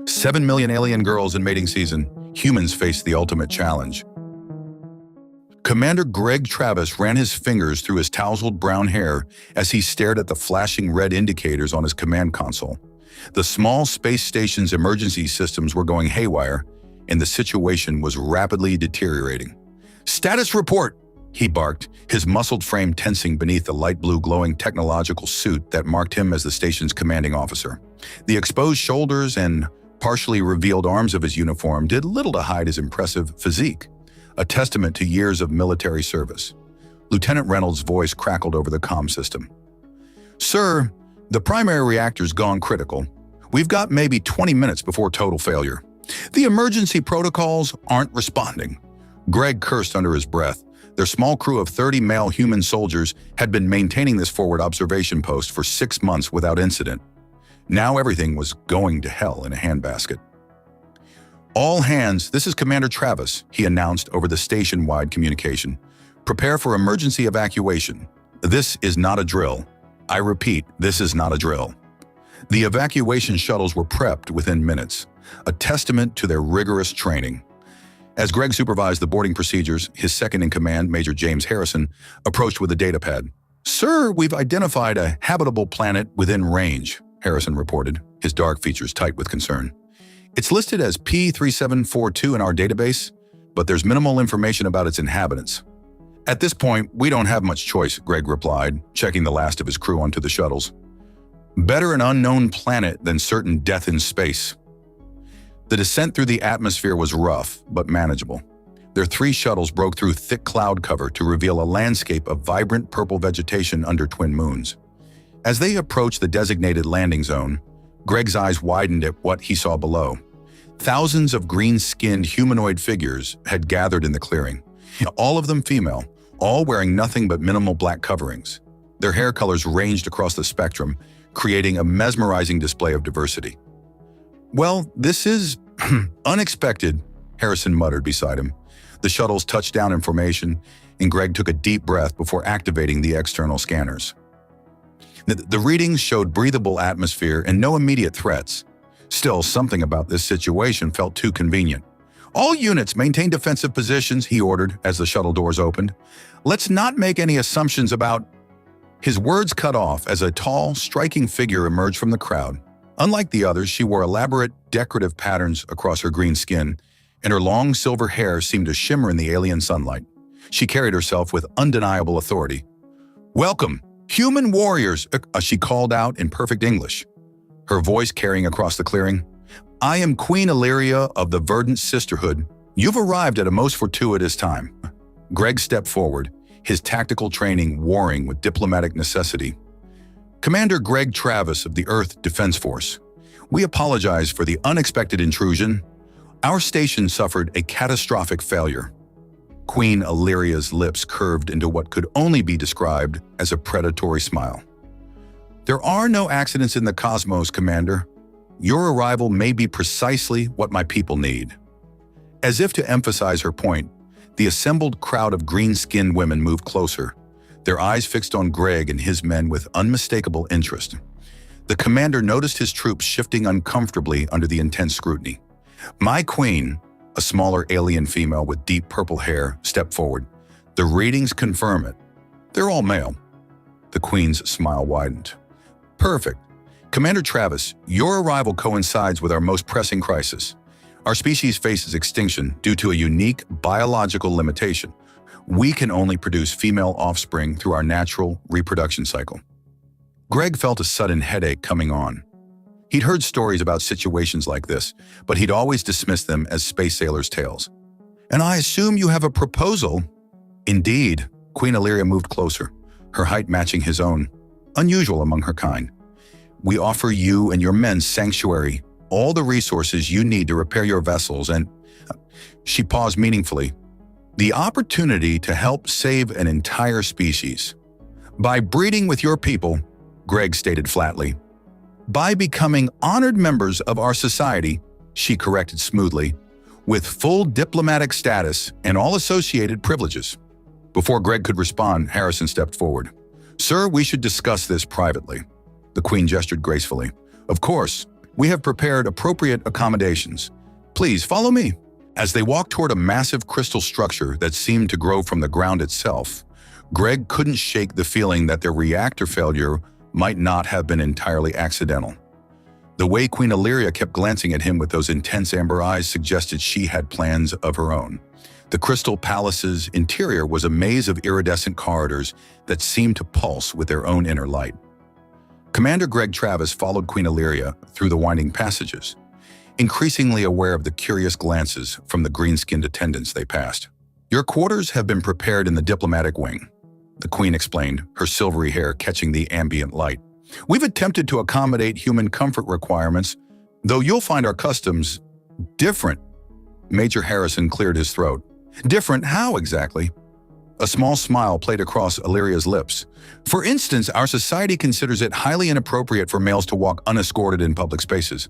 7 million alien girls in mating season. Humans face the ultimate challenge. Commander Greg Travis ran his fingers through his tousled brown hair as he stared at the flashing red indicators on his command console. The small space station's emergency systems were going haywire, and the situation was rapidly deteriorating. "Status report!" he barked, his muscled frame tensing beneath the light blue glowing technological suit that marked him as the station's commanding officer. The exposed shoulders and partially revealed arms of his uniform did little to hide his impressive physique, a testament to years of military service. Lieutenant Reynolds' voice crackled over the comm system. "Sir, the primary reactor's gone critical. We've got maybe 20 minutes before total failure. The emergency protocols aren't responding." Greg cursed under his breath. Their small crew of 30 male human soldiers had been maintaining this forward observation post for 6 months without incident. Now everything was going to hell in a handbasket. "All hands, this is Commander Travis," he announced over the station-wide communication. "Prepare for emergency evacuation. This is not a drill. I repeat, this is not a drill." The evacuation shuttles were prepped within minutes, a testament to their rigorous training. As Greg supervised the boarding procedures, his second-in-command, Major James Harrison, approached with a datapad. "Sir, we've identified a habitable planet within range," Harrison reported, his dark features tight with concern. "It's listed as P3742 in our database, but there's minimal information about its inhabitants." "At this point, we don't have much choice," Greg replied, checking the last of his crew onto the shuttles. "Better an unknown planet than certain death in space." The descent through the atmosphere was rough, but manageable. Their 3 shuttles broke through thick cloud cover to reveal a landscape of vibrant purple vegetation under twin moons. As they approached the designated landing zone, Greg's eyes widened at what he saw below. Thousands of green-skinned humanoid figures had gathered in the clearing, all of them female, all wearing nothing but minimal black coverings. Their hair colors ranged across the spectrum, creating a mesmerizing display of diversity. "Well, this is unexpected," Harrison muttered beside him. The shuttles touched down in formation, and Greg took a deep breath before activating the external scanners. The readings showed breathable atmosphere and no immediate threats. Still, something about this situation felt too convenient. "All units maintain defensive positions," he ordered as the shuttle doors opened. "Let's not make any assumptions about—" His words cut off as a tall, striking figure emerged from the crowd. Unlike the others, she wore elaborate, decorative patterns across her green skin, and her long silver hair seemed to shimmer in the alien sunlight. She carried herself with undeniable authority. "Welcome, human warriors," she called out in perfect English, her voice carrying across the clearing. "I am Queen Illyria of the Verdant Sisterhood. You've arrived at a most fortuitous time." Greg stepped forward, his tactical training warring with diplomatic necessity. "Commander Greg Travis of the Earth Defense Force. We apologize for the unexpected intrusion. Our station suffered a catastrophic failure." Queen Illyria's lips curved into what could only be described as a predatory smile. "There are no accidents in the cosmos, Commander. Your arrival may be precisely what my people need." As if to emphasize her point, the assembled crowd of green-skinned women moved closer, their eyes fixed on Greg and his men with unmistakable interest. The commander noticed his troops shifting uncomfortably under the intense scrutiny. "My queen," a smaller alien female with deep purple hair, stepped forward. "The readings confirm it. They're all male." The queen's smile widened. "Perfect. Commander Travis, your arrival coincides with our most pressing crisis. Our species faces extinction due to a unique biological limitation. We can only produce female offspring through our natural reproduction cycle." Greg felt a sudden headache coming on. He'd heard stories about situations like this, but he'd always dismissed them as space sailors' tales. "And I assume you have a proposal?" "Indeed." Queen Illyria moved closer, her height matching his own, unusual among her kind. "We offer you and your men sanctuary, all the resources you need to repair your vessels, and—" She paused meaningfully. "The opportunity to help save an entire species. By breeding with your people," Greg stated flatly. "By becoming honored members of our society," she corrected smoothly, "with full diplomatic status and all associated privileges." Before Greg could respond, Harrison stepped forward. "Sir, we should discuss this privately." The Queen gestured gracefully. "Of course. We have prepared appropriate accommodations. Please follow me." As they walked toward a massive crystal structure that seemed to grow from the ground itself, Greg couldn't shake the feeling that their reactor failure might not have been entirely accidental. The way Queen Illyria kept glancing at him with those intense amber eyes suggested she had plans of her own. The Crystal Palace's interior was a maze of iridescent corridors that seemed to pulse with their own inner light. Commander Greg Travis followed Queen Illyria through the winding passages, increasingly aware of the curious glances from the green-skinned attendants they passed. "Your quarters have been prepared in the diplomatic wing," the Queen explained, her silvery hair catching the ambient light. "We've attempted to accommodate human comfort requirements, though you'll find our customs different." Major Harrison cleared his throat. "Different how exactly?" A small smile played across Illyria's lips. "For instance, our society considers it highly inappropriate for males to walk unescorted in public spaces.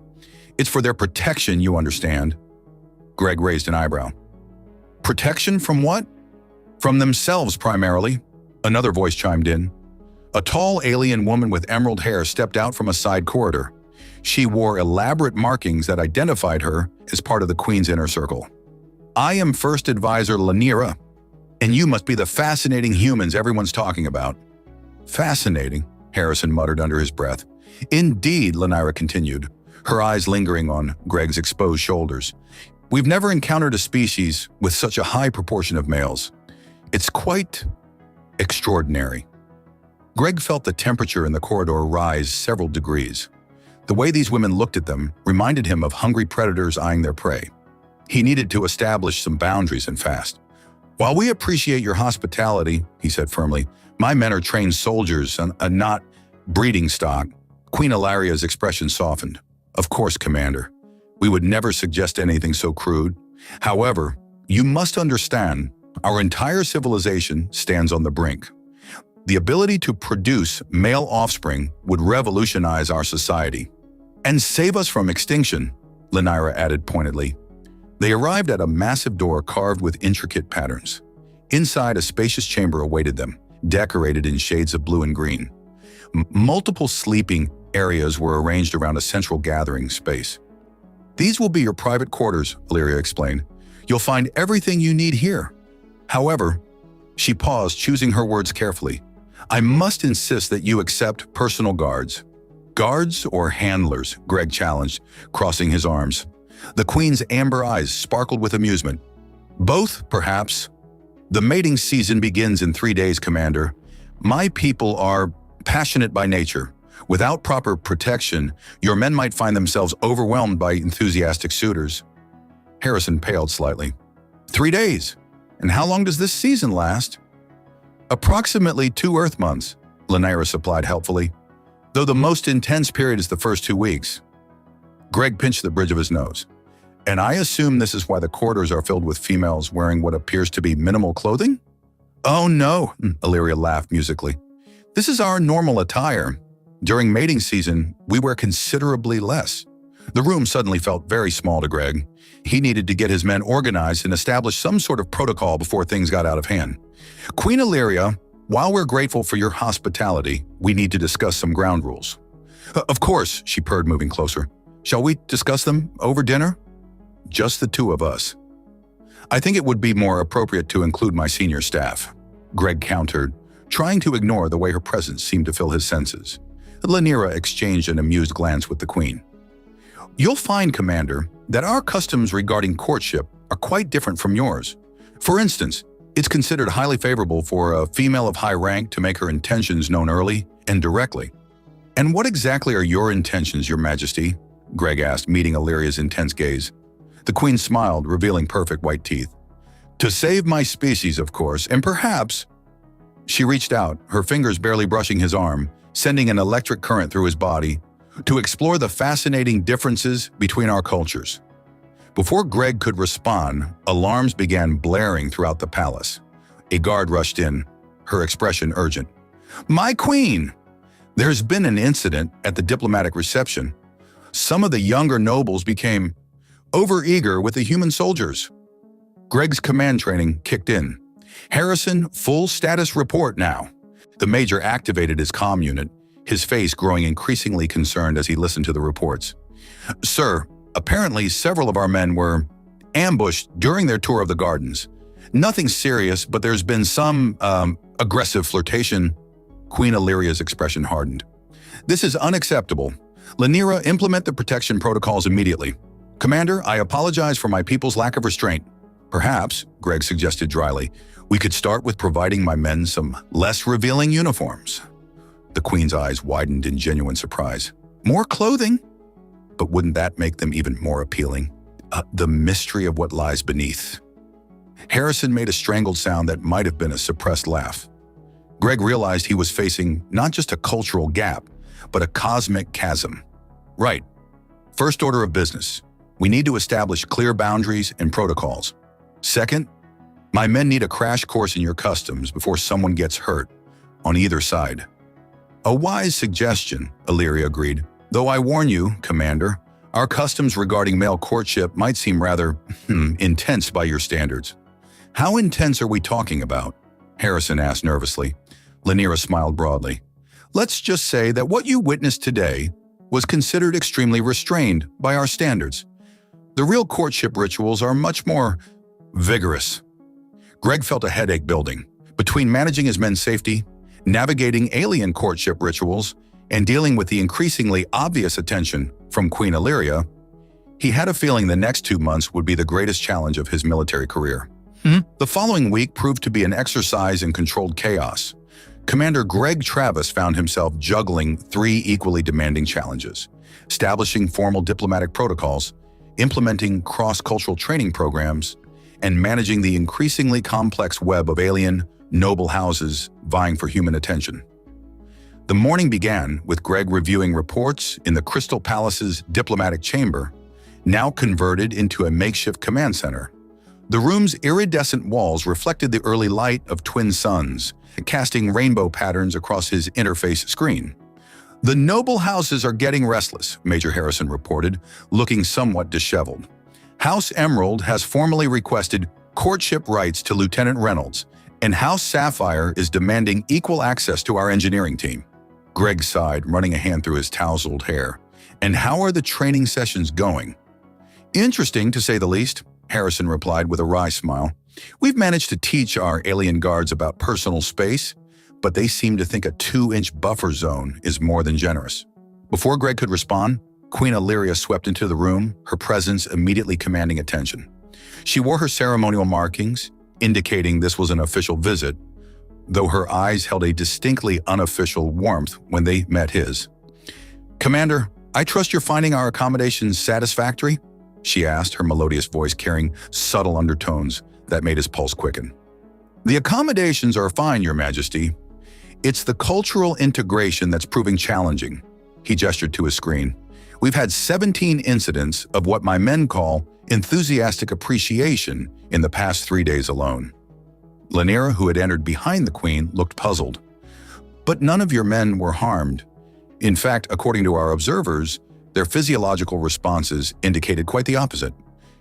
It's for their protection, you understand." Greg raised an eyebrow. "Protection from what?" "From themselves, primarily," another voice chimed in. A tall alien woman with emerald hair stepped out from a side corridor. She wore elaborate markings that identified her as part of the Queen's inner circle. "I am First Advisor Lanira, and you must be the fascinating humans everyone's talking about." "Fascinating," Harrison muttered under his breath. "Indeed," Lanira continued, her eyes lingering on Greg's exposed shoulders. "We've never encountered a species with such a high proportion of males. It's quite extraordinary." Greg felt the temperature in the corridor rise several degrees. The way these women looked at them reminded him of hungry predators eyeing their prey. He needed to establish some boundaries and fast. "While we appreciate your hospitality," he said firmly, "my men are trained soldiers and not breeding stock." Queen Illyria's expression softened. "Of course, Commander. We would never suggest anything so crude. However, you must understand, our entire civilization stands on the brink. The ability to produce male offspring would revolutionize our society. And save us from extinction," Lanira added pointedly. They arrived at a massive door carved with intricate patterns. Inside, a spacious chamber awaited them, decorated in shades of blue and green. Multiple sleeping areas were arranged around a central gathering space. "These will be your private quarters," Illyria explained. "You'll find everything you need here. However," she paused, choosing her words carefully, "I must insist that you accept personal guards." "Guards or handlers?" Greg challenged, crossing his arms. The Queen's amber eyes sparkled with amusement. "Both, perhaps. The mating season begins in 3 days, Commander. My people are passionate by nature. Without proper protection, your men might find themselves overwhelmed by enthusiastic suitors." Harrison paled slightly. 3 days? And how long does this season last?" "Approximately 2 Earth months," Lanira supplied helpfully, "though the most intense period is the first 2 weeks. Greg pinched the bridge of his nose. "And I assume this is why the corridors are filled with females wearing what appears to be minimal clothing?" "Oh no," Illyria laughed musically. "This is our normal attire. During mating season, we wear considerably less." The room suddenly felt very small to Greg. He needed to get his men organized and establish some sort of protocol before things got out of hand. "Queen Illyria, while we're grateful for your hospitality, we need to discuss some ground rules." "Of course," she purred, moving closer. "Shall we discuss them over dinner?" "Just the 2 of us." "I think it would be more appropriate to include my senior staff," Greg countered, trying to ignore the way her presence seemed to fill his senses. Lanira exchanged an amused glance with the Queen. "You'll find, Commander, that our customs regarding courtship are quite different from yours. For instance, it's considered highly favorable for a female of high rank to make her intentions known early and directly." "And what exactly are your intentions, Your Majesty?" Greg asked, meeting Illyria's intense gaze. The Queen smiled, revealing perfect white teeth. "To save my species, of course, and perhaps—" She reached out, her fingers barely brushing his arm, sending an electric current through his body, "to explore the fascinating differences between our cultures." Before Greg could respond, alarms began blaring throughout the palace. A guard rushed in, her expression urgent. "My Queen! There's been an incident at the diplomatic reception. Some of the younger nobles became overeager with the human soldiers." Greg's command training kicked in. "Harrison, full status report now." The Major activated his comm unit, his face growing increasingly concerned as he listened to the reports. Sir, apparently several of our men were ambushed during their tour of the gardens. Nothing serious, but there's been some aggressive flirtation. Queen Illyria's expression hardened. This is unacceptable. Lanira, implement the protection protocols immediately. Commander, I apologize for my people's lack of restraint. Perhaps, Greg suggested dryly, we could start with providing my men some less revealing uniforms. The Queen's eyes widened in genuine surprise. More clothing? But wouldn't that make them even more appealing? The mystery of what lies beneath. Harrison made a strangled sound that might have been a suppressed laugh. Greg realized he was facing not just a cultural gap, but a cosmic chasm. Right. First order of business. We need to establish clear boundaries and protocols. Second, my men need a crash course in your customs before someone gets hurt, on either side. A wise suggestion, Illyria agreed. Though I warn you, Commander, our customs regarding male courtship might seem rather intense by your standards. How intense are we talking about? Harrison asked nervously. Lanira smiled broadly. Let's just say that what you witnessed today was considered extremely restrained by our standards. The real courtship rituals are much more vigorous. Greg felt a headache building. Between managing his men's safety, navigating alien courtship rituals, and dealing with the increasingly obvious attention from Queen Illyria, he had a feeling the next 2 months would be the greatest challenge of his military career. The following week proved to be an exercise in controlled chaos. Commander Greg Travis found himself juggling 3 equally demanding challenges: establishing formal diplomatic protocols, implementing cross-cultural training programs, and managing the increasingly complex web of alien, noble houses vying for human attention. The morning began with Greg reviewing reports in the Crystal Palace's diplomatic chamber, now converted into a makeshift command center. The room's iridescent walls reflected the early light of twin suns, casting rainbow patterns across his interface screen. The noble houses are getting restless, Major Harrison reported, looking somewhat disheveled. House Emerald has formally requested courtship rights to Lieutenant Reynolds, and House Sapphire is demanding equal access to our engineering team. Greg sighed, running a hand through his tousled hair. And how are the training sessions going? Interesting, to say the least, Harrison replied with a wry smile. We've managed to teach our alien guards about personal space, but they seem to think a 2-inch buffer zone is more than generous. Before Greg could respond, Queen Illyria swept into the room, her presence immediately commanding attention. She wore her ceremonial markings, indicating this was an official visit, though her eyes held a distinctly unofficial warmth when they met his. Commander, I trust you're finding our accommodations satisfactory? She asked, her melodious voice carrying subtle undertones that made his pulse quicken. The accommodations are fine, Your Majesty. It's the cultural integration that's proving challenging. He gestured to his screen. We've had 17 incidents of what my men call enthusiastic appreciation in the past 3 days alone. Lanira, who had entered behind the Queen, looked puzzled. But none of your men were harmed. In fact, according to our observers, their physiological responses indicated quite the opposite.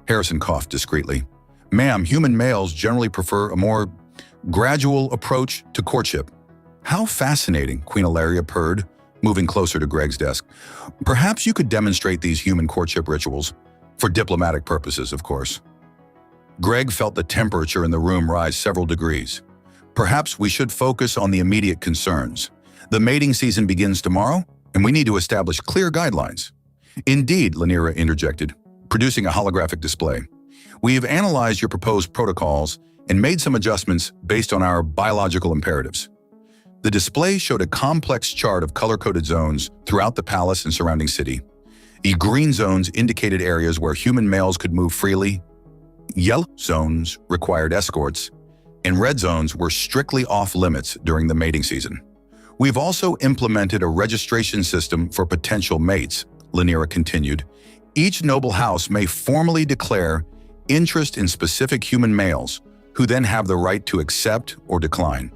Harrison coughed discreetly. Ma'am, human males generally prefer a more gradual approach to courtship. How fascinating, Queen Illyria purred, moving closer to Greg's desk. Perhaps you could demonstrate these human courtship rituals, for diplomatic purposes, of course. Greg felt the temperature in the room rise several degrees. Perhaps we should focus on the immediate concerns. The mating season begins tomorrow, and we need to establish clear guidelines. Indeed, Lanira interjected, producing a holographic display. We have analyzed your proposed protocols and made some adjustments based on our biological imperatives. The display showed a complex chart of color-coded zones throughout the palace and surrounding city. The green zones indicated areas where human males could move freely, yellow zones required escorts, and red zones were strictly off-limits during the mating season. We've also implemented a registration system for potential mates, Lanira continued. Each noble house may formally declare interest in specific human males, who then have the right to accept or decline.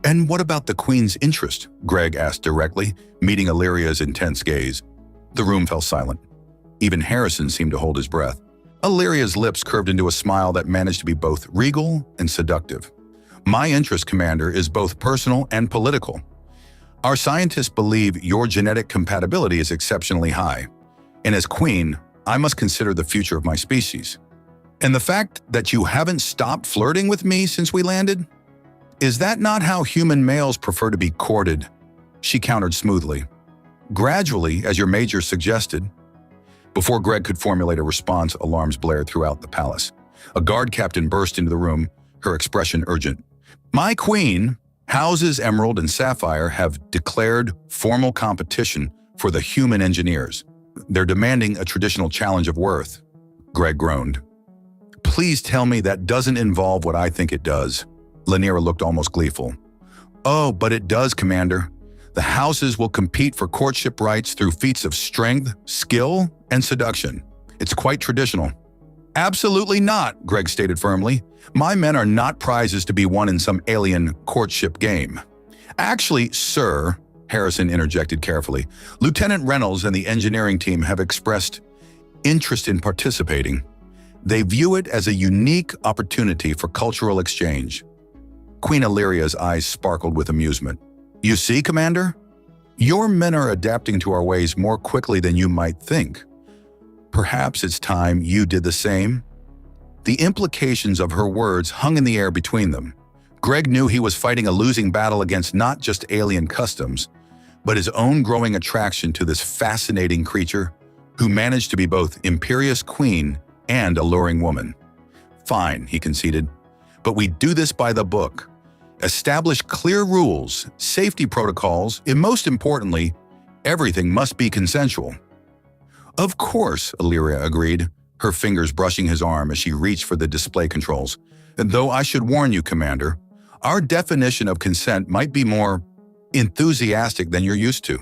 And what about the Queen's interest? Greg asked directly, meeting Illyria's intense gaze. The room fell silent. Even Harrison seemed to hold his breath. Illyria's lips curved into a smile that managed to be both regal and seductive. My interest, Commander, is both personal and political. Our scientists believe your genetic compatibility is exceptionally high. And as queen, I must consider the future of my species. And the fact that you haven't stopped flirting with me since we landed? Is that not how human males prefer to be courted? She countered smoothly. Gradually, as your major suggested. Before Greg could formulate a response, alarms blared throughout the palace. A guard captain burst into the room, her expression urgent. My queen, Houses Emerald and Sapphire have declared formal competition for the human engineers. They're demanding a traditional challenge of worth. Greg groaned. Please tell me that doesn't involve what I think it does. Lanira looked almost gleeful. Oh, but it does, Commander. The houses will compete for courtship rights through feats of strength, skill, and seduction. It's quite traditional. Absolutely not, Greg stated firmly. My men are not prizes to be won in some alien courtship game. Actually, sir, Harrison interjected carefully, Lieutenant Reynolds and the engineering team have expressed interest in participating. They view it as a unique opportunity for cultural exchange. Queen Illyria's eyes sparkled with amusement. You see, Commander? Your men are adapting to our ways more quickly than you might think. Perhaps it's time you did the same? The implications of her words hung in the air between them. Greg knew he was fighting a losing battle against not just alien customs, but his own growing attraction to this fascinating creature who managed to be both imperious queen and alluring woman. Fine, he conceded, but we do this by the book. Establish clear rules, safety protocols, and most importantly, everything must be consensual. Of course, Illyria agreed, her fingers brushing his arm as she reached for the display controls. And though I should warn you, Commander, our definition of consent might be more enthusiastic than you're used to.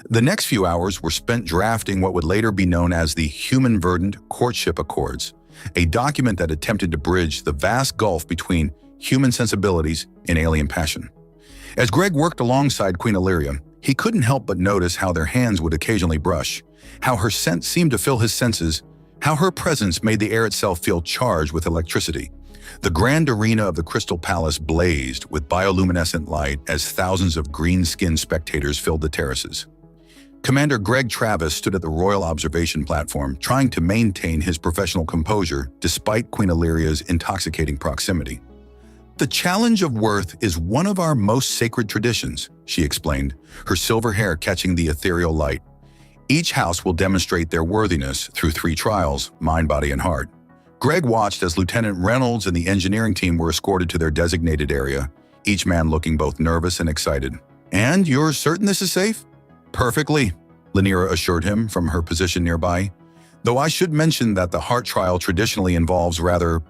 The next few hours were spent drafting what would later be known as the Human Verdant Courtship Accords, a document that attempted to bridge the vast gulf between human sensibilities and alien passion. As Greg worked alongside Queen Illyria, he couldn't help but notice how their hands would occasionally brush, how her scent seemed to fill his senses, how her presence made the air itself feel charged with electricity. The grand arena of the Crystal Palace blazed with bioluminescent light as thousands of green-skinned spectators filled the terraces. Commander Greg Travis stood at the Royal Observation Platform, trying to maintain his professional composure despite Queen Illyria's intoxicating proximity. The challenge of worth is one of our most sacred traditions, she explained, her silver hair catching the ethereal light. Each house will demonstrate their worthiness through 3 trials, mind, body, and heart. Greg watched as Lieutenant Reynolds and the engineering team were escorted to their designated area, each man looking both nervous and excited. And you're certain this is safe? Perfectly, Lanira assured him from her position nearby, though I should mention that the heart trial traditionally involves rather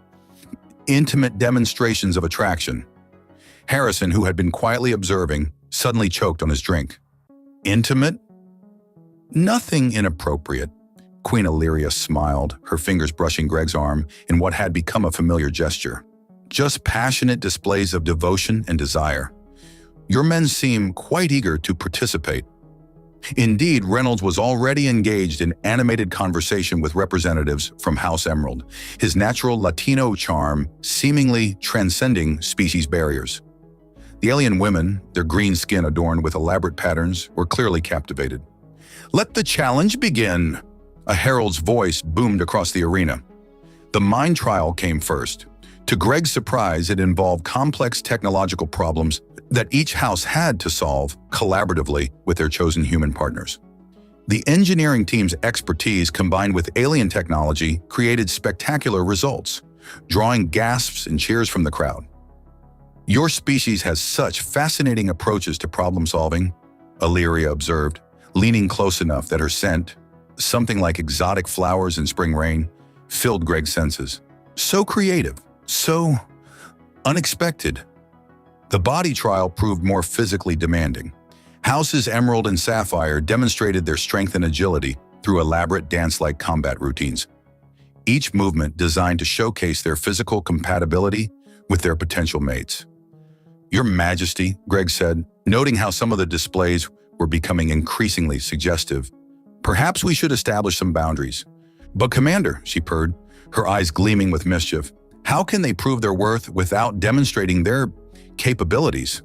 intimate demonstrations of attraction. Harrison, who had been quietly observing, suddenly choked on his drink. Intimate? Nothing inappropriate. Queen Illyria smiled, her fingers brushing Greg's arm in what had become a familiar gesture. Just passionate displays of devotion and desire. Your men seem quite eager to participate. Indeed, Reynolds was already engaged in animated conversation with representatives from House Emerald, his natural Latino charm seemingly transcending species barriers. The alien women, their green skin adorned with elaborate patterns, were clearly captivated. Let the challenge begin, a herald's voice boomed across the arena. The mind trial came first. To Greg's surprise, it involved complex technological problems that each house had to solve collaboratively with their chosen human partners. The engineering team's expertise combined with alien technology created spectacular results, drawing gasps and cheers from the crowd. Your species has such fascinating approaches to problem solving, Illyria observed, leaning close enough that her scent, something like exotic flowers in spring rain, filled Greg's senses. So creative, so unexpected. The body trial proved more physically demanding. Houses Emerald and Sapphire demonstrated their strength and agility through elaborate dance-like combat routines, each movement designed to showcase their physical compatibility with their potential mates. Your Majesty, Greg said, noting how some of the displays were becoming increasingly suggestive. Perhaps we should establish some boundaries. But Commander, she purred, her eyes gleaming with mischief, how can they prove their worth without demonstrating their capabilities?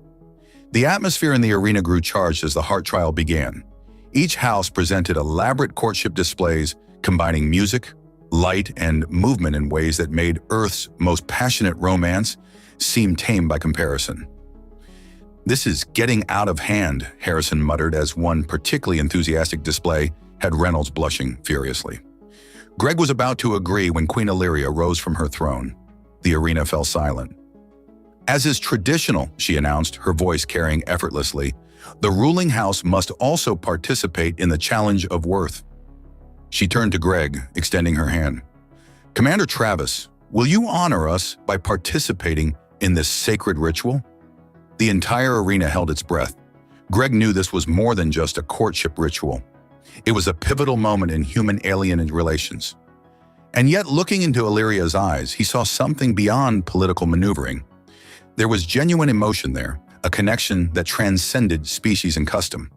The atmosphere in the arena grew charged as the heart trial began. Each house presented elaborate courtship displays combining music, light, and movement in ways that made Earth's most passionate romance seem tame by comparison. "This is getting out of hand," Harrison muttered as one particularly enthusiastic display had Reynolds blushing furiously. Greg was about to agree when Queen Illyria rose from her throne. The arena fell silent. "As is traditional," she announced, her voice carrying effortlessly, "the ruling house must also participate in the challenge of worth." She turned to Greg, extending her hand. "Commander Travis, will you honor us by participating in this sacred ritual?" The entire arena held its breath. Greg knew this was more than just a courtship ritual. It was a pivotal moment in human-alien relations. And yet, looking into Illyria's eyes, he saw something beyond political maneuvering. There was genuine emotion there, a connection that transcended species and custom.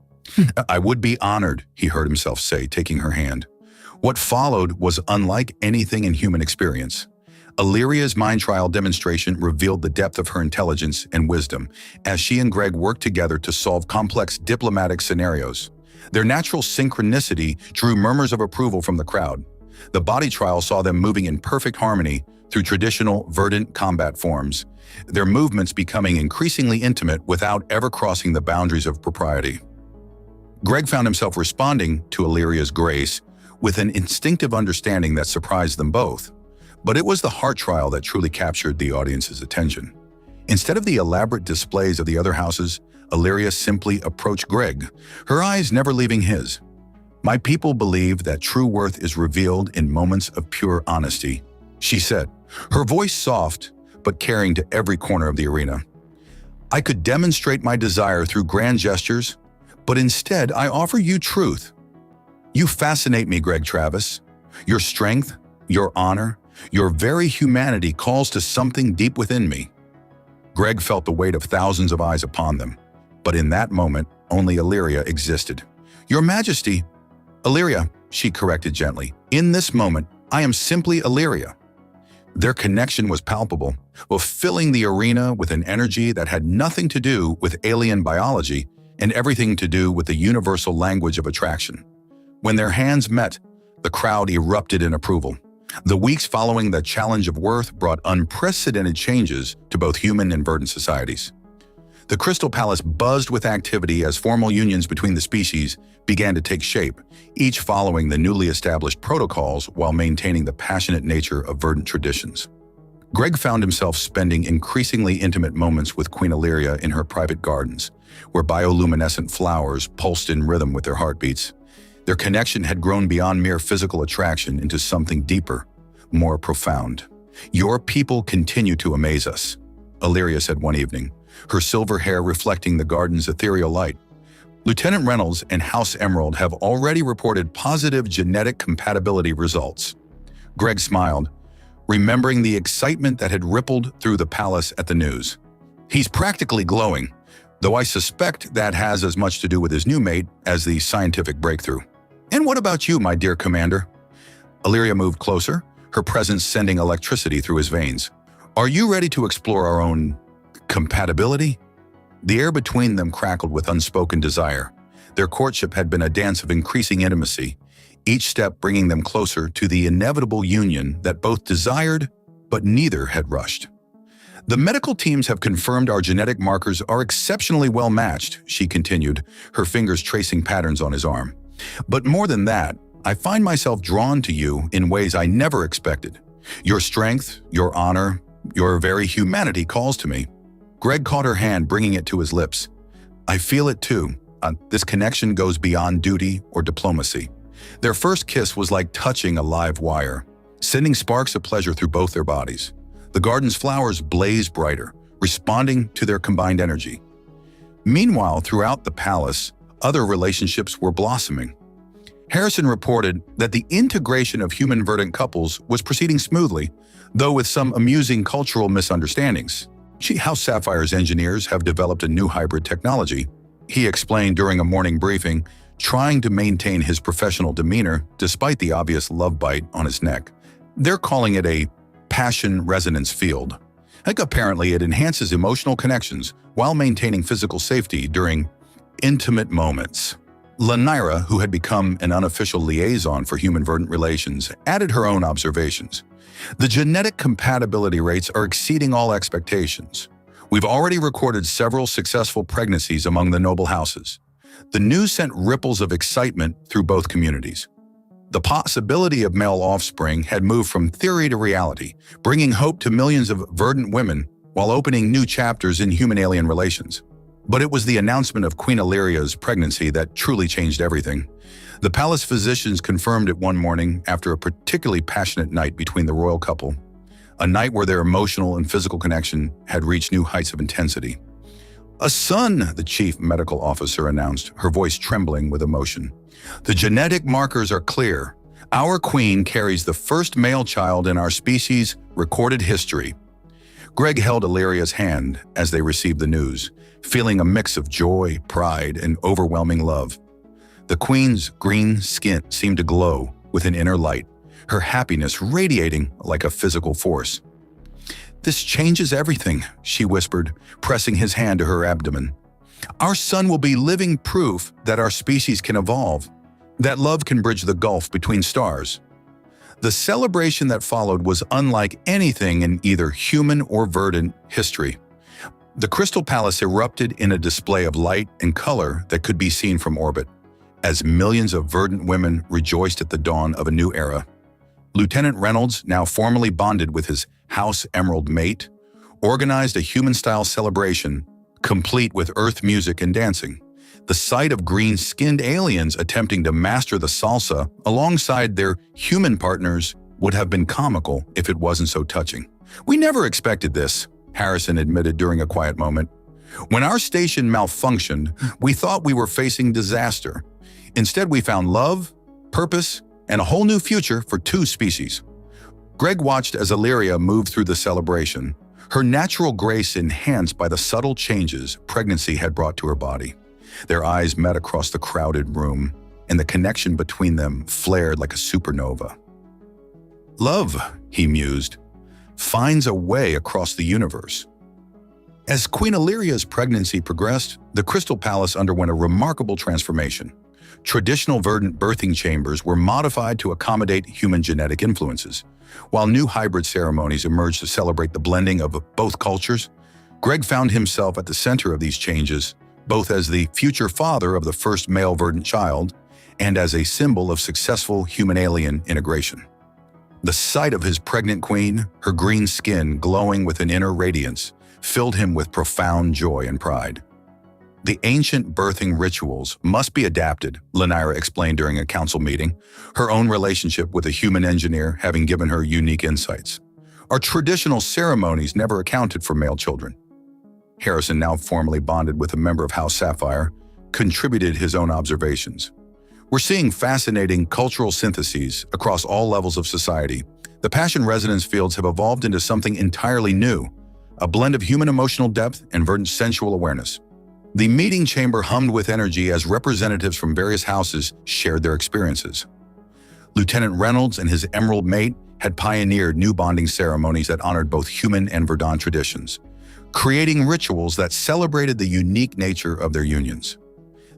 "I would be honored," he heard himself say, taking her hand. What followed was unlike anything in human experience. Illyria's mind trial demonstration revealed the depth of her intelligence and wisdom as she and Greg worked together to solve complex diplomatic scenarios. Their natural synchronicity drew murmurs of approval from the crowd. The body trial saw them moving in perfect harmony through traditional verdant combat forms, their movements becoming increasingly intimate without ever crossing the boundaries of propriety. Greg found himself responding to Illyria's grace with an instinctive understanding that surprised them both. But it was the heart trial that truly captured the audience's attention. Instead of the elaborate displays of the other houses, Illyria simply approached Greg, her eyes never leaving his. "My people believe that true worth is revealed in moments of pure honesty," she said, her voice soft but carrying to every corner of the arena. "I could demonstrate my desire through grand gestures, but instead I offer you truth. You fascinate me, Greg Travis. Your strength, your honor, your very humanity calls to something deep within me." Greg felt the weight of thousands of eyes upon them, but in that moment, only Illyria existed. "Your Majesty," "Illyria," she corrected gently. "In this moment, I am simply Illyria." Their connection was palpable, filling the arena with an energy that had nothing to do with alien biology and everything to do with the universal language of attraction. When their hands met, the crowd erupted in approval. The weeks following the challenge of worth brought unprecedented changes to both human and verdant societies. The Crystal Palace buzzed with activity as formal unions between the species began to take shape, each following the newly established protocols while maintaining the passionate nature of verdant traditions. Greg found himself spending increasingly intimate moments with Queen Illyria in her private gardens, where bioluminescent flowers pulsed in rhythm with their heartbeats. Their connection had grown beyond mere physical attraction into something deeper, more profound. "Your people continue to amaze us," Illyria said one evening, her silver hair reflecting the garden's ethereal light. "Lieutenant Reynolds and House Emerald have already reported positive genetic compatibility results." Greg smiled, remembering the excitement that had rippled through the palace at the news. "He's practically glowing, though I suspect that has as much to do with his new mate as the scientific breakthrough. And what about you, my dear commander?" Illyria moved closer, her presence sending electricity through his veins. "Are you ready to explore our own compatibility?" The air between them crackled with unspoken desire. Their courtship had been a dance of increasing intimacy, each step bringing them closer to the inevitable union that both desired, but neither had rushed. "The medical teams have confirmed our genetic markers are exceptionally well matched," she continued, her fingers tracing patterns on his arm. "But more than that, I find myself drawn to you in ways I never expected. Your strength, your honor, your very humanity calls to me." Greg caught her hand, bringing it to his lips. "I feel it too. This connection goes beyond duty or diplomacy." Their first kiss was like touching a live wire, sending sparks of pleasure through both their bodies. The garden's flowers blazed brighter, responding to their combined energy. Meanwhile, throughout the palace, other relationships were blossoming. Harrison reported that the integration of human verdant couples was proceeding smoothly, though with some amusing cultural misunderstandings. House Sapphire's engineers have developed a new hybrid technology, he explained during a morning briefing, trying to maintain his professional demeanor despite the obvious love bite on his neck. "They're calling it a passion resonance field. Apparently, it enhances emotional connections while maintaining physical safety during intimate moments." Lanira, who had become an unofficial liaison for human-verdant relations, added her own observations. The genetic compatibility rates are exceeding all expectations. We've already recorded several successful pregnancies among the noble houses. The news sent ripples of excitement through both communities. The possibility of male offspring had moved from theory to reality, bringing hope to millions of verdant women while opening new chapters in human-alien relations. But it was the announcement of Queen Illyria's pregnancy that truly changed everything. The palace physicians confirmed it one morning after a particularly passionate night between the royal couple, a night where their emotional and physical connection had reached new heights of intensity. "A son," the chief medical officer announced, her voice trembling with emotion. "The genetic markers are clear. Our queen carries the first male child in our species' recorded history." Greg held Illyria's hand as they received the news, feeling a mix of joy, pride, and overwhelming love. The queen's green skin seemed to glow with an inner light, her happiness radiating like a physical force. "This changes everything," she whispered, pressing his hand to her abdomen. "Our son will be living proof that our species can evolve, that love can bridge the gulf between stars." The celebration that followed was unlike anything in either human or verdant history. The Crystal Palace erupted in a display of light and color that could be seen from orbit, as millions of verdant women rejoiced at the dawn of a new era. Lieutenant Reynolds, now formally bonded with his House Emerald mate, organized a human-style celebration, complete with earth music and dancing. The sight of green-skinned aliens attempting to master the salsa alongside their human partners would have been comical if it wasn't so touching. "We never expected this," Harrison admitted during a quiet moment. "When our station malfunctioned, we thought we were facing disaster. Instead, we found love, purpose, and a whole new future for two species." Greg watched as Illyria moved through the celebration, her natural grace enhanced by the subtle changes pregnancy had brought to her body. Their eyes met across the crowded room, and the connection between them flared like a supernova. "Love," he mused, "finds a way across the universe." As Queen Illyria's pregnancy progressed, the Crystal Palace underwent a remarkable transformation. Traditional verdant birthing chambers were modified to accommodate human genetic influences, while new hybrid ceremonies emerged to celebrate the blending of both cultures. Greg found himself at the center of these changes, both as the future father of the first male verdant child and as a symbol of successful human-alien integration. The sight of his pregnant queen, her green skin glowing with an inner radiance, filled him with profound joy and pride. "The ancient birthing rituals must be adapted," Lanira explained during a council meeting, her own relationship with a human engineer having given her unique insights. "Our traditional ceremonies never accounted for male children." Harrison, now formally bonded with a member of House Sapphire, contributed his own observations. "We're seeing fascinating cultural syntheses across all levels of society. The passion resonance fields have evolved into something entirely new, a blend of human emotional depth and verdant sensual awareness." The meeting chamber hummed with energy as representatives from various houses shared their experiences. Lieutenant Reynolds and his Emerald mate had pioneered new bonding ceremonies that honored both human and verdant traditions, creating rituals that celebrated the unique nature of their unions.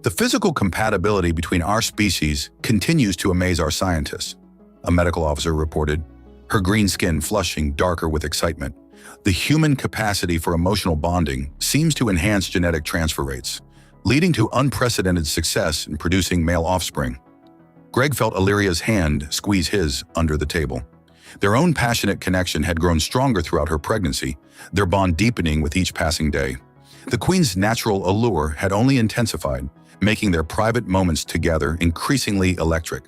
"The physical compatibility between our species continues to amaze our scientists," a medical officer reported, her green skin flushing darker with excitement. "The human capacity for emotional bonding seems to enhance genetic transfer rates, leading to unprecedented success in producing male offspring." Greg felt Illyria's hand squeeze his under the table. Their own passionate connection had grown stronger throughout her pregnancy, their bond deepening with each passing day. The Queen's natural allure had only intensified, making their private moments together increasingly electric.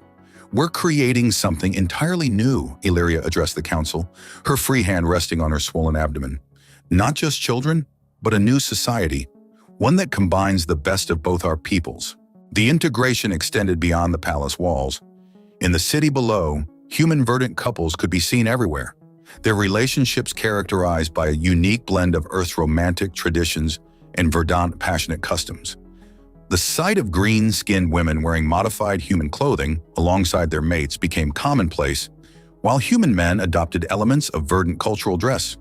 "We're creating something entirely new," Illyria addressed the council, her free hand resting on her swollen abdomen. "Not just children, but a new society, one that combines the best of both our peoples." The integration extended beyond the palace walls. In the city below, human verdant couples could be seen everywhere, their relationships characterized by a unique blend of Earth's romantic traditions and verdant passionate customs. The sight of green-skinned women wearing modified human clothing alongside their mates became commonplace, while human men adopted elements of verdant cultural dress.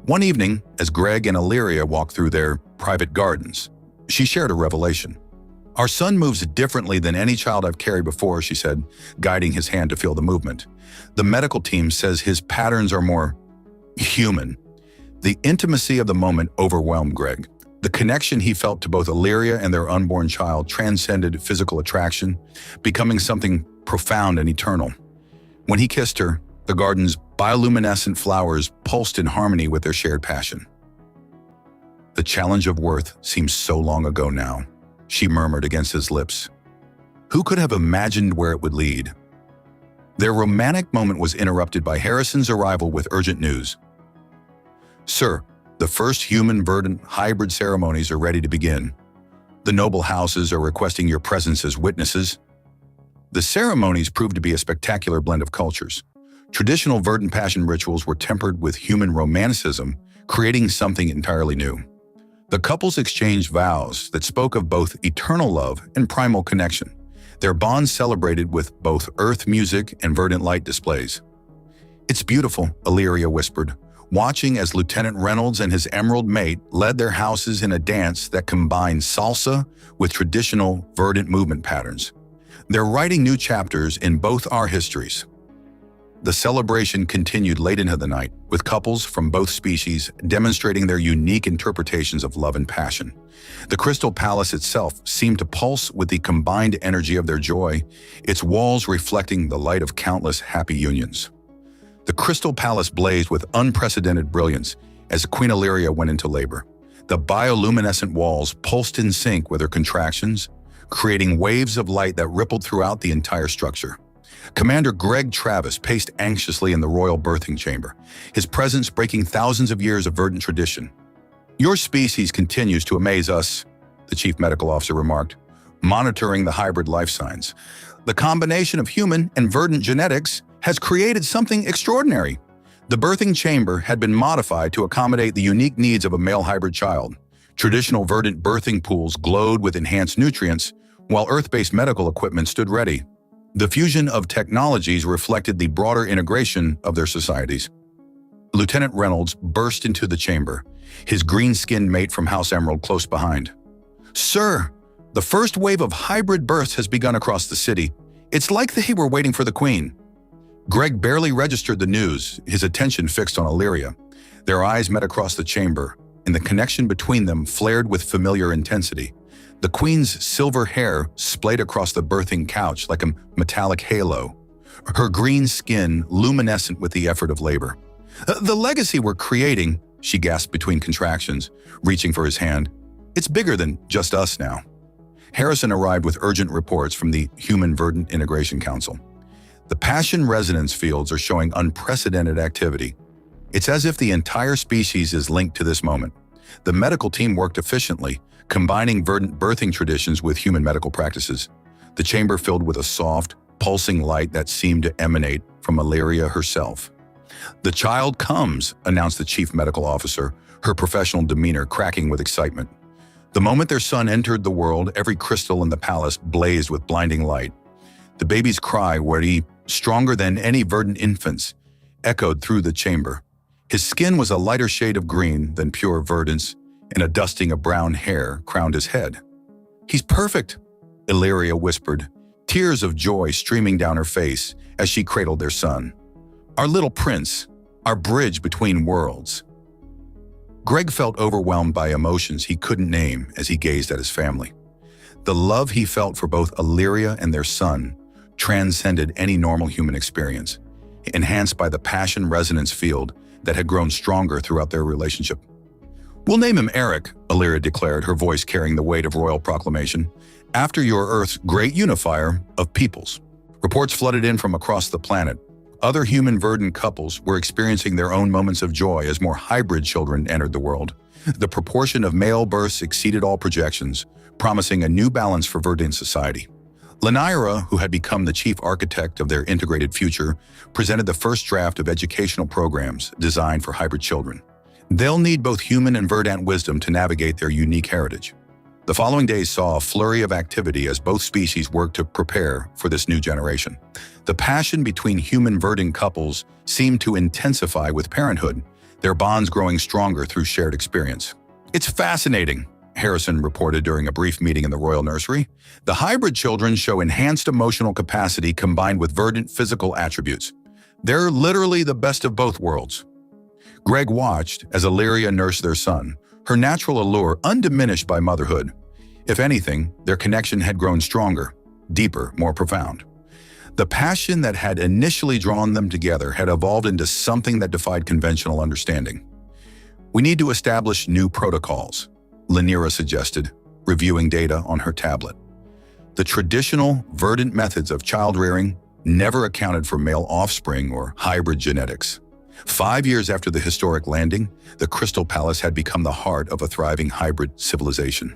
One evening, as Greg and Illyria walked through their private gardens, she shared a revelation. Our son moves differently than any child I've carried before, she said, guiding his hand to feel the movement. The medical team says his patterns are more human. The intimacy of the moment overwhelmed Greg. The connection he felt to both Illyria and their unborn child transcended physical attraction, becoming something profound and eternal. When he kissed her, the garden's bioluminescent flowers pulsed in harmony with their shared passion. The challenge of worth seems so long ago now, she murmured against his lips. Who could have imagined where it would lead? Their romantic moment was interrupted by Harrison's arrival with urgent news. Sir, the first human-verdant hybrid ceremonies are ready to begin. The noble houses are requesting your presence as witnesses. The ceremonies proved to be a spectacular blend of cultures. Traditional verdant passion rituals were tempered with human romanticism, creating something entirely new. The couples exchanged vows that spoke of both eternal love and primal connection, their bonds celebrated with both earth music and verdant light displays. It's beautiful, Illyria whispered, watching as Lieutenant Reynolds and his emerald mate led their houses in a dance that combined salsa with traditional verdant movement patterns. They're writing new chapters in both our histories. The celebration continued late into the night, with couples from both species demonstrating their unique interpretations of love and passion. The Crystal Palace itself seemed to pulse with the combined energy of their joy, its walls reflecting the light of countless happy unions. The Crystal Palace blazed with unprecedented brilliance as Queen Illyria went into labor. The bioluminescent walls pulsed in sync with her contractions, creating waves of light that rippled throughout the entire structure. Commander Greg Travis paced anxiously in the royal birthing chamber, his presence breaking thousands of years of verdant tradition. Your species continues to amaze us, the chief medical officer remarked, monitoring the hybrid life signs. The combination of human and verdant genetics has created something extraordinary. The birthing chamber had been modified to accommodate the unique needs of a male hybrid child. Traditional verdant birthing pools glowed with enhanced nutrients, while earth-based medical equipment stood ready. The fusion of technologies reflected the broader integration of their societies. Lieutenant Reynolds burst into the chamber, his green-skinned mate from House Emerald close behind. Sir, the first wave of hybrid births has begun across the city. It's like they were waiting for the Queen. Greg barely registered the news, his attention fixed on Illyria. Their eyes met across the chamber, and the connection between them flared with familiar intensity. The Queen's silver hair splayed across the birthing couch like a metallic halo, her green skin luminescent with the effort of labor. The legacy we're creating, she gasped between contractions, reaching for his hand. It's bigger than just us now. Harrison arrived with urgent reports from the Human Verdant Integration Council. The passion resonance fields are showing unprecedented activity. It's as if the entire species is linked to this moment. The medical team worked efficiently, combining verdant birthing traditions with human medical practices. The chamber filled with a soft, pulsing light that seemed to emanate from Illyria herself. The child comes, announced the chief medical officer, her professional demeanor cracking with excitement. The moment their son entered the world, every crystal in the palace blazed with blinding light. The baby's cry, where stronger than any verdant infant's, echoed through the chamber. His skin was a lighter shade of green than pure verdance, and a dusting of brown hair crowned his head. He's perfect, Illyria whispered, tears of joy streaming down her face as she cradled their son. Our little prince, our bridge between worlds. Greg felt overwhelmed by emotions he couldn't name as he gazed at his family. The love he felt for both Illyria and their son transcended any normal human experience, enhanced by the passion resonance field that had grown stronger throughout their relationship. We'll name him Eric, Illyria declared, her voice carrying the weight of royal proclamation, after your Earth's great unifier of peoples. Reports flooded in from across the planet. Other human verdant couples were experiencing their own moments of joy as more hybrid children entered the world. The proportion of male births exceeded all projections, promising a new balance for verdant society. Lenira, who had become the chief architect of their integrated future, presented the first draft of educational programs designed for hybrid children. They'll need both human and verdant wisdom to navigate their unique heritage. The following days saw a flurry of activity as both species worked to prepare for this new generation. The passion between human verdant couples seemed to intensify with parenthood, their bonds growing stronger through shared experience. It's fascinating, Harrison reported during a brief meeting in the royal nursery. The hybrid children show enhanced emotional capacity combined with verdant physical attributes. They're literally the best of both worlds. Greg watched as Illyria nursed their son, her natural allure undiminished by motherhood. If anything, their connection had grown stronger, deeper, more profound. The passion that had initially drawn them together had evolved into something that defied conventional understanding. "We need to establish new protocols," Lanira suggested, reviewing data on her tablet. The traditional, verdant methods of child-rearing never accounted for male offspring or hybrid genetics. 5 years after the historic landing, the Crystal Palace had become the heart of a thriving hybrid civilization.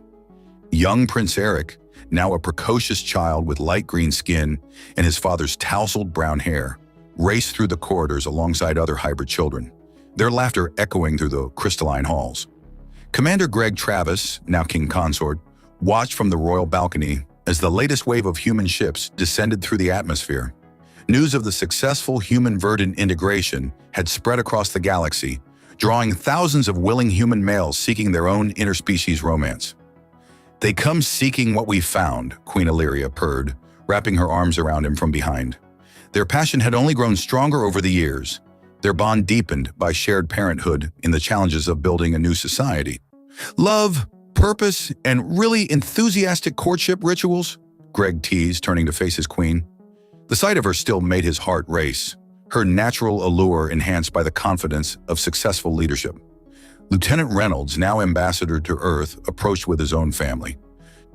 Young Prince Eric, now a precocious child with light green skin and his father's tousled brown hair, raced through the corridors alongside other hybrid children, their laughter echoing through the crystalline halls. Commander Greg Travis, now King Consort, watched from the royal balcony as the latest wave of human ships descended through the atmosphere. News of the successful human-verdant integration had spread across the galaxy, drawing thousands of willing human males seeking their own interspecies romance. "They come seeking what we found," Queen Illyria purred, wrapping her arms around him from behind. Their passion had only grown stronger over the years, their bond deepened by shared parenthood in the challenges of building a new society. "Love, purpose, and really enthusiastic courtship rituals," Greg teased, turning to face his queen. The sight of her still made his heart race, her natural allure enhanced by the confidence of successful leadership. Lieutenant Reynolds, now ambassador to Earth, approached with his own family.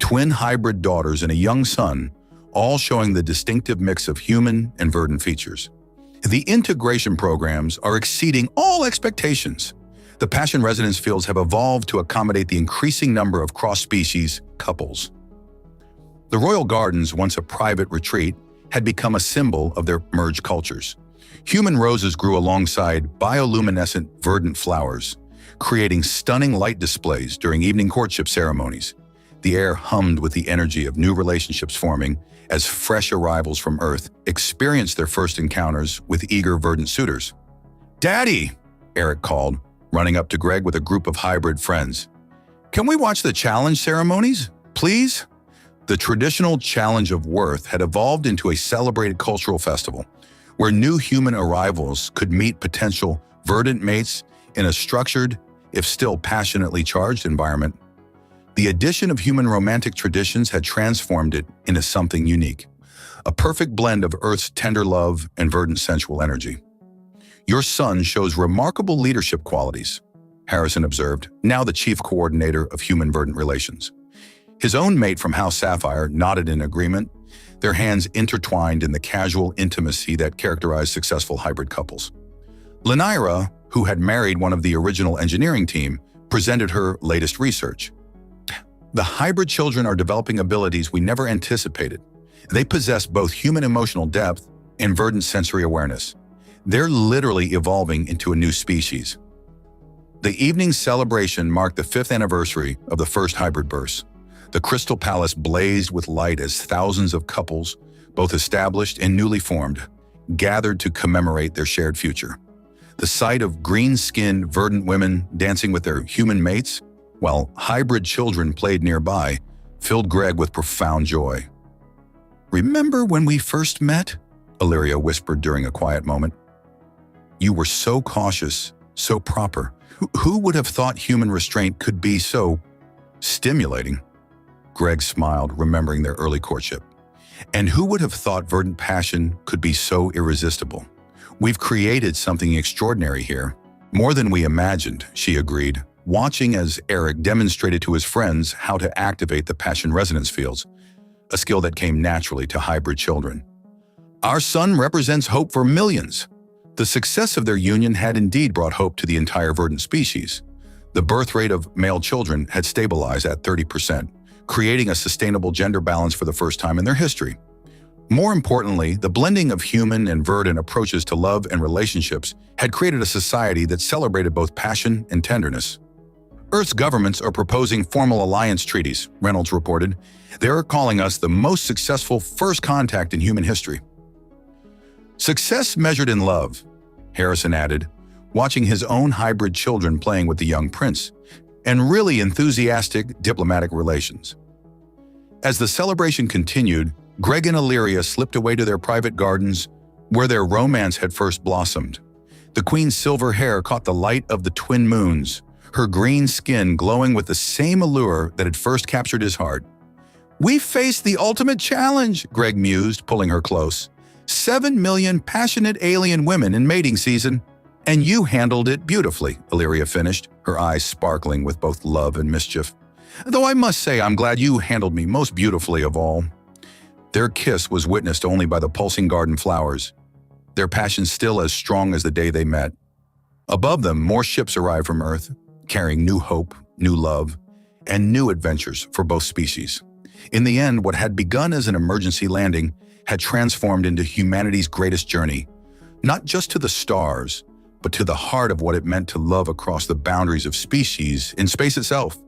Twin hybrid daughters and a young son, all showing the distinctive mix of human and verdant features. The integration programs are exceeding all expectations. The Passion residence fields have evolved to accommodate the increasing number of cross-species couples. The Royal Gardens, once a private retreat, had become a symbol of their merged cultures. Human roses grew alongside bioluminescent verdant flowers, creating stunning light displays during evening courtship ceremonies. The air hummed with the energy of new relationships forming as fresh arrivals from Earth experienced their first encounters with eager verdant suitors. "Daddy!" Eric called, running up to Greg with a group of hybrid friends. "Can we watch the challenge ceremonies, please?" The traditional Challenge of Worth had evolved into a celebrated cultural festival, where new human arrivals could meet potential verdant mates in a structured, if still passionately charged environment. The addition of human romantic traditions had transformed it into something unique, a perfect blend of Earth's tender love and verdant sensual energy. "Your son shows remarkable leadership qualities," Harrison observed, now the chief coordinator of human verdant relations. His own mate from House Sapphire nodded in agreement, their hands intertwined in the casual intimacy that characterized successful hybrid couples. Lanira, who had married one of the original engineering team, presented her latest research. "The hybrid children are developing abilities we never anticipated. They possess both human emotional depth and verdant sensory awareness. They're literally evolving into a new species." The evening's celebration marked the 5th anniversary of the first hybrid burst. The Crystal Palace blazed with light as thousands of couples, both established and newly formed, gathered to commemorate their shared future. The sight of green-skinned, verdant women dancing with their human mates, while hybrid children played nearby, filled Greg with profound joy. "Remember when we first met?" Illyria whispered during a quiet moment. "You were so cautious, so proper. Who would have thought human restraint could be so stimulating?" Greg smiled, remembering their early courtship. "And who would have thought verdant passion could be so irresistible? We've created something extraordinary here. More than we imagined," she agreed, watching as Eric demonstrated to his friends how to activate the passion resonance fields, a skill that came naturally to hybrid children. "Our son represents hope for millions." The success of their union had indeed brought hope to the entire verdant species. The birth rate of male children had stabilized at 30%, creating a sustainable gender balance for the first time in their history. More importantly, the blending of human and verdant approaches to love and relationships had created a society that celebrated both passion and tenderness. "Earth's governments are proposing formal alliance treaties," Reynolds reported. "They're calling us the most successful first contact in human history." "Success measured in love," Harrison added, watching his own hybrid children playing with the young prince. and really enthusiastic diplomatic relations. As the celebration continued, Greg and Illyria slipped away to their private gardens where their romance had first blossomed. The queen's silver hair caught the light of the twin moons, her green skin glowing with the same allure that had first captured his heart. "We faced the ultimate challenge," Greg mused, pulling her close. 7 million passionate alien women in mating season. "And you handled it beautifully," Illyria finished, her eyes sparkling with both love and mischief. "Though I must say I'm glad you handled me most beautifully of all." Their kiss was witnessed only by the pulsing garden flowers, their passion still as strong as the day they met. Above them, more ships arrived from Earth, carrying new hope, new love, and new adventures for both species. In the end, what had begun as an emergency landing had transformed into humanity's greatest journey, not just to the stars, but to the heart of what it meant to love across the boundaries of species in space itself.